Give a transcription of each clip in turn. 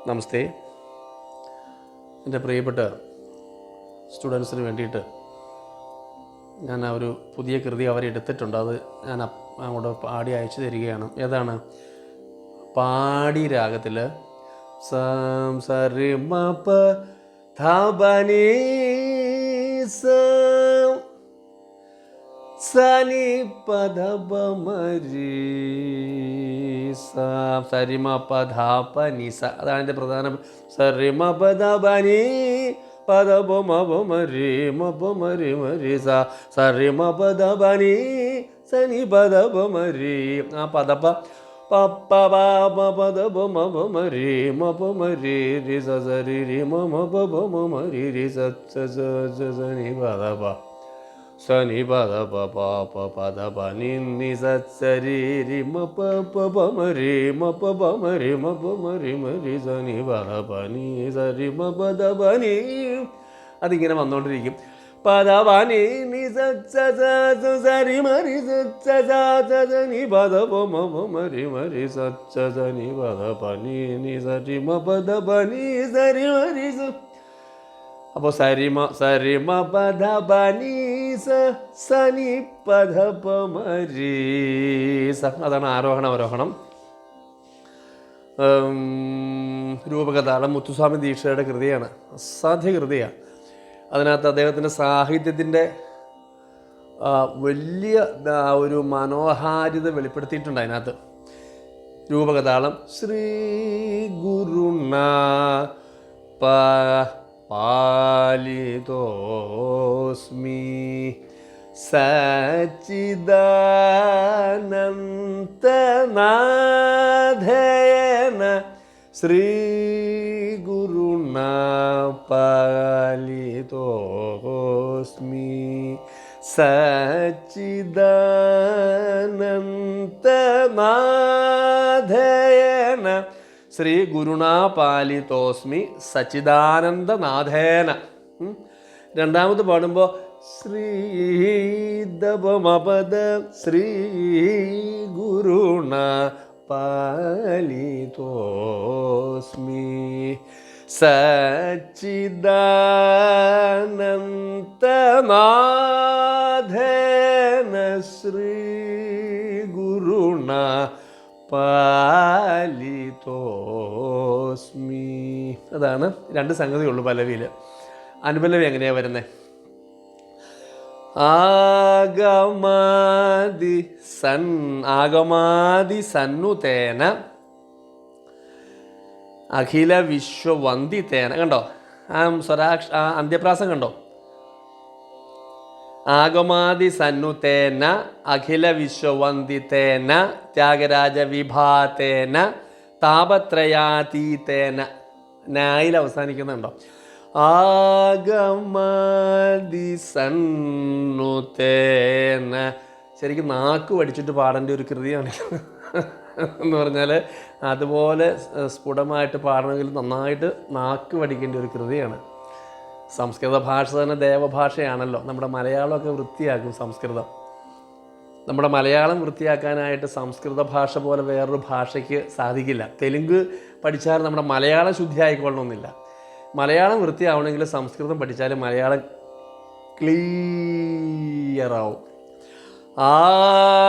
നമസ്തേ. എൻ്റെ പ്രിയപ്പെട്ട സ്റ്റുഡൻസിന് വേണ്ടിയിട്ട് ഞാൻ ഒരു പുതിയ കൃതി അവരെടുത്തിട്ടുണ്ട്. അത് ഞാൻ അങ്ങോട്ട് പാടി അയച്ചു തരികയാണ്. ഏതാണ്? പാടി രാഗത്തിൽ സം സരി മ പ ധ പ നി സ സനി പ ധ പ മ രി സ സരി മ പ ധ പ നി സ. അതാണ് എൻ്റെ പ്രധാന. സരി മ പ ധ പ നി പ ധ പ മ പ മ രി മ പ മ രി മ രി സ സരി മ പ ധ പ നി സനി പ ധ പ മ രി. ആ പദ പ പ പ പ പ പ ധ പ മ പ മ രി മ പ മ രി രി സ സ രി രി മ മ പ പ മ മ രി രി സ സ സ സ സ നി പ ധ പ സനി പ ധ പ പ പ പ ധ പ നി നി സ സ രി രി മ പ പ പ മ രി മ പ പ മ രി മ പ മ രി മ രി സ നി പ ധ പ നി സ രി മ പ ധ പ നി. അതിങ്ങനെ വന്നുകൊണ്ടിരിക്കും. പ ധ പ നി നി സ സ സ സ സ രി മ രി സ സ സ സ സ നി പ ധ പ മ പ മ രി മ രി സ സ സ നി പ ധ പ നി നി സ രി മ പ ധ പ നി സ രി മ രി സ. അപ്പോൾ സരി മ പ ധ പ നി സ സ നി പ ധ പ മ രി സ. അതാണ് ആരോഹണം അവരോഹണം. രൂപകതാളം മുത്തുസ്വാമി ദീക്ഷയുടെ കൃതിയാണ്. അസാധ്യ കൃതിയാണ്. അതിനകത്ത് അദ്ദേഹത്തിൻ്റെ സാഹിത്യത്തിൻ്റെ വലിയ ഒരു മനോഹാരിത വെളിപ്പെടുത്തിയിട്ടുണ്ട് അതിനകത്ത്. രൂപകതാളം ശ്രീ ഗുരുണ പാലിതോസ്മി സച്ചിദാനന്ദനാഥേന ശ്രീ ഗുരുണ പാലിതോസ്മി സച്ചിദാനന്ദനാഥേന ശ്രീ ഗുരുണാ പാലിതോസ്മി സച്ചിദാനന്ദനാഥേന. രണ്ടാമത് പാടുമ്പോൾ ശ്രീദപമപദ ശ്രീ ഗുരുണ പാലിതോസ്മി സച്ചിദാനന്ദനാഥേന ശ്രീ ഗുരുണ പാലിതോസ്മി. അതാണ് രണ്ട് സംഗതിയുള്ളൂ പല്ലവിയിൽ. അനുപല്ലവി എങ്ങനെയാണ് വരുന്നത്? ആഗമാദി സന്നുതേന അഖില വിശ്വവന്ദിതേന. കണ്ടോ ആ അന്ത്യപ്രാസം കണ്ടോ? ആഗമാദി സന്നുതേന അഖില വിശ്വവന്ദിതേന ത്യാഗരാജ വിഭാതേന താപത്രയാതീതേന. നായിൽ അവസാനിക്കുന്നുണ്ടോ? ആഗമാദി സന്നുതേന. ശരിക്കും നാക്ക് പഠിച്ചിട്ട് പാടേണ്ട ഒരു കൃതിയാണ് എന്ന് പറഞ്ഞാൽ അതുപോലെ സ്ഫുടമായിട്ട് പാടണമെങ്കിൽ നന്നായിട്ട് നാക്ക് പഠിക്കേണ്ട ഒരു കൃതിയാണ്. സംസ്കൃത ഭാഷ തന്നെ ദേവഭാഷയാണല്ലോ. നമ്മുടെ മലയാളമൊക്കെ വൃത്തിയാക്കും സംസ്കൃതം. നമ്മുടെ മലയാളം വൃത്തിയാക്കാനായിട്ട് സംസ്കൃത ഭാഷ പോലെ വേറൊരു ഭാഷയ്ക്ക് സാധിക്കില്ല. തെലുങ്ക് പഠിച്ചാൽ നമ്മുടെ മലയാളം ശുദ്ധിയായിക്കൊള്ളണമെന്നില്ല. മലയാളം വൃത്തിയാവണമെങ്കിൽ സംസ്കൃതം പഠിച്ചാൽ മലയാളം ക്ലിയറാവും.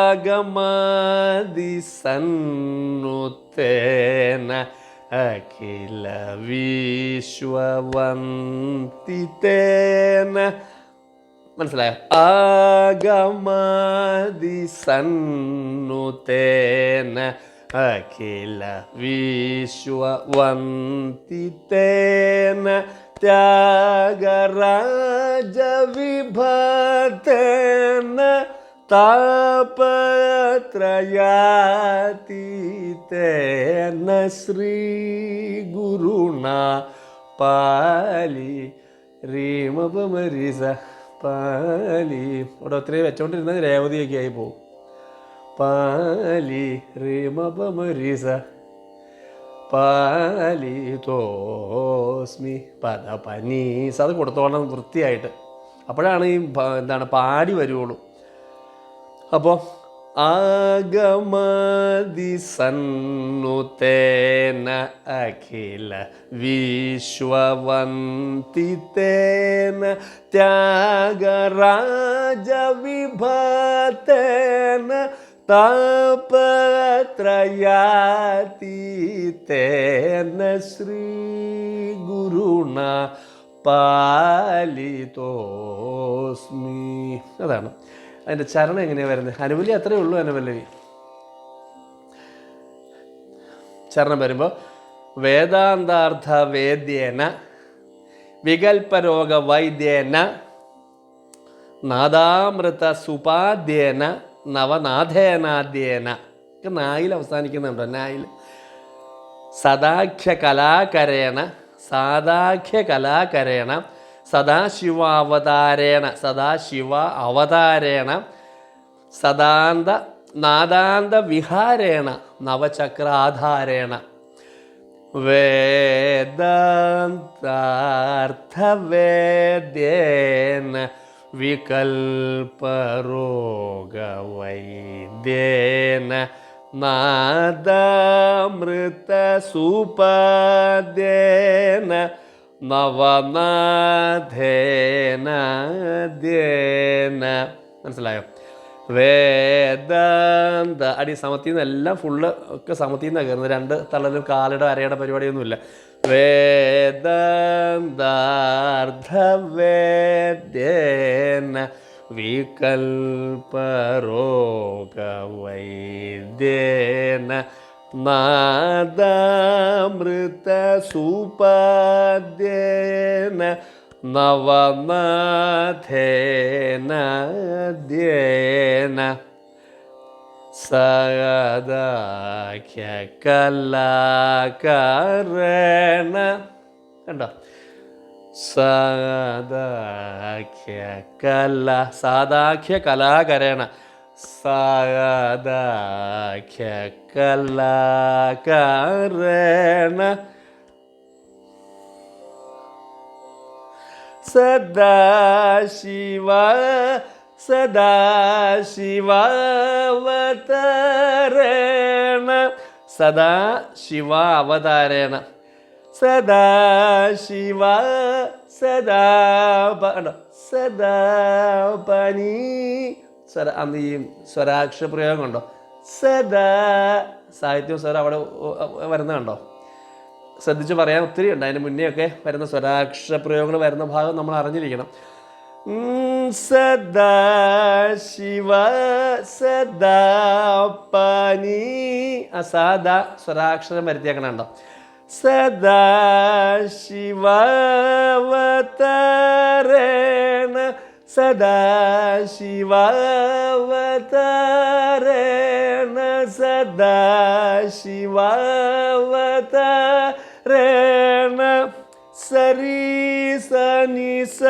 ആഗമാദി സന്നുതേന അഖില വിശ്വവന്ദിതേന. മനസ്സിലായോ? ആഗമാദി സന്നുതേന അഖില വിശ്വവന്ദിതേന ത്യാഗരാജ വിഭാതേന താപത്രയാതീതേന ശ്രീ ഗുരുണ പാലി റീമപമരിസ പാലി. ഇവിടെ ഒത്തിരി വെച്ചോണ്ടിരുന്നത് രേവതിയൊക്കെ ആയി പോകും. പാലി റീമപമരിസ പാലിതോസ്മി പദ പനീസ്. അത് കൊടുത്തോളം വൃത്തിയായിട്ട്. അപ്പോഴാണ് ഈ പാടി വരുള്ളൂ. അപ്പോൾ ആഗമദിസന്നുതേന അഖില വിശ്വവന്തിതേന ത്യാഗരാജവിഭത്തേന താപത്രയാതീതേന ശ്രീഗുരുണ പാലിതോസ്മി. അതാണ് അതിൻ്റെ ചരണം എങ്ങനെയാണ് വരുന്നത്. അനുപല്ലി അത്രയേ ഉള്ളൂ. അനുപല്ലവി ചരണം വരുമ്പോൾ വേദാന്താർത്ഥ വേദ്യേന വികൽപരോഗ വൈദ്യേന നാദാമൃത സുപാദ്യേന നവനാഥേനാദ്യേന. നായിൽ അവസാനിക്കുന്നുണ്ടോ? നായിൽ സദാഖ്യ കലാകരേണ സദാശിവാവതാരേണ നാദാന്ത വിഹാരേണ നവചക്രാധാരേണ വേദാന്താർത്ഥവേദ്യേന വികൽപരോഗവൈദ്യേന നാദാമൃതസുപാദ്യേന നവനാഥേനാദ്യേന. മനസ്സിലായോ? വേദാന്ത അടി സമത്തിന്ന് എല്ലാം ഫുള്ള് ഒക്കെ സമത്തിന്ന് കയറുന്നത്. രണ്ട് തള്ളലും കാലയുടെ അരയുടെ പരിപാടിയൊന്നുമില്ല. വേദാന്താർത്ഥവേദ്യേന വികൽപരോഗവൈദ്യേന നാദാമൃതസുപാദ്യേന നവനാഥേനാദ്യേന സദാഖ്യകലാകരേണ. കണ്ടോ? സാദാഖ്യകലാകരേണ സാദാഖ്യകലാകരേണ സദാശിവാവതാരേണ സദാശിവാവതാരേണ സദാപനി അന്ന് ഈ സ്വരാക്ഷ പ്രയോഗം കണ്ടോ? സദാ സാഹിത്യം സ്വരം അവിടെ വരുന്ന കണ്ടോ? ശ്രദ്ധിച്ച് പറയാൻ ഒത്തിരി ഉണ്ട്. അതിന് മുന്നേ ഒക്കെ വരുന്ന സ്വരാക്ഷര പ്രയോഗങ്ങൾ വരുന്ന ഭാഗം നമ്മൾ അറിഞ്ഞിരിക്കണം. സദാശിവ സദാപനി അസാദാ സ്വരാക്ഷരം വരുത്തിയേക്കണം കണ്ടോ? സദാശിവാവതാരേണ സദാശിവാവതാരേണ സദാശിവാവതാരേണ സരീസനിസ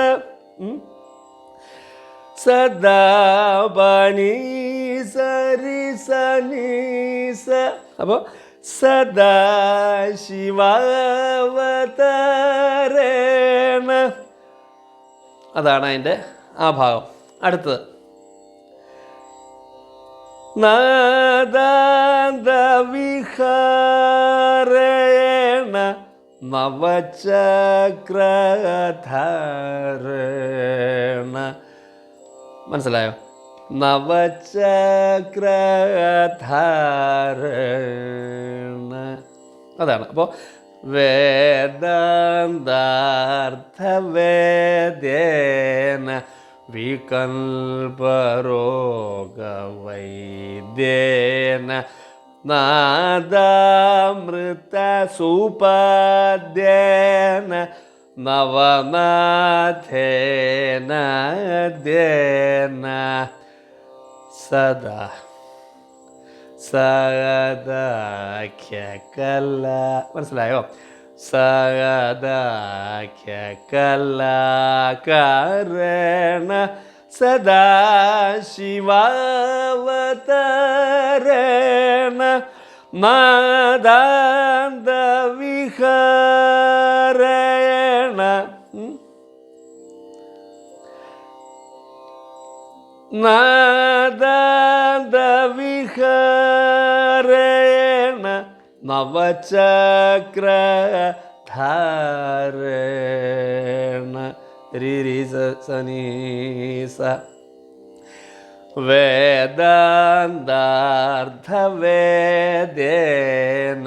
സദാപനി സരിസനിസ. അപ്പോൾ സദാശിവാവതാരേണ അതാണ് അതിൻ്റെ ആ ഭാഗം. അടുത്തത് നാദാന്തവിഹാരേണ നവചക്രധാരേണ. മനസ്സിലായോ? നവചക്രധാരേണ അതാണ്. അപ്പോൾ വേദാന്താർത്ഥവേദ്യേന വികൽപരോഗവൈദ്യേന നാദാമൃതസുപാദ്യേന നവനാഥേനാദ്യേന സദാ സദാഖ്യകല. മനസ്സിലായോ? സദാഖ്യകലാകരേണ സദാശിവാവതാരേണ നാദാന്തവിഹാരേണ നാദാന്തവിഹാരേണ നവചക്രധാരേണ രി സനീസ വേദാന്താർത്ഥവേദേന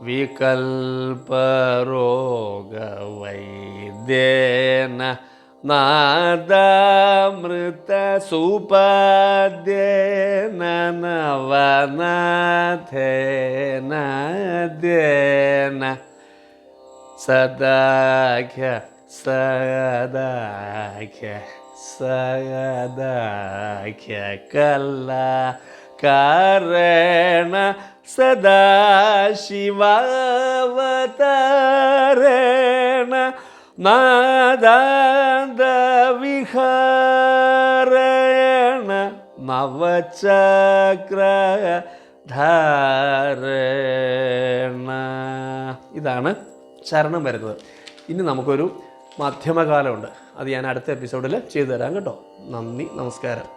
വികൽപരോഗവൈദ്യേന നാദാമൃതസുപദ്യേന നവനാഥേന സദാഖ്യ സദാഖ്യ സദാഖ്യ കലാകാരേണ സദാശിവാവതാരേണ നാദാന്തവിഹാരേണ നവചക്രധാരേണ. ഇതാണ് ചരണം വരുന്നത്. ഇനി നമുക്കൊരു മധ്യമകാലമുണ്ട്, അത് ഞാൻ അടുത്ത എപ്പിസോഡിൽ ചെയ്തു തരാം കേട്ടോ. നന്ദി, നമസ്കാരം.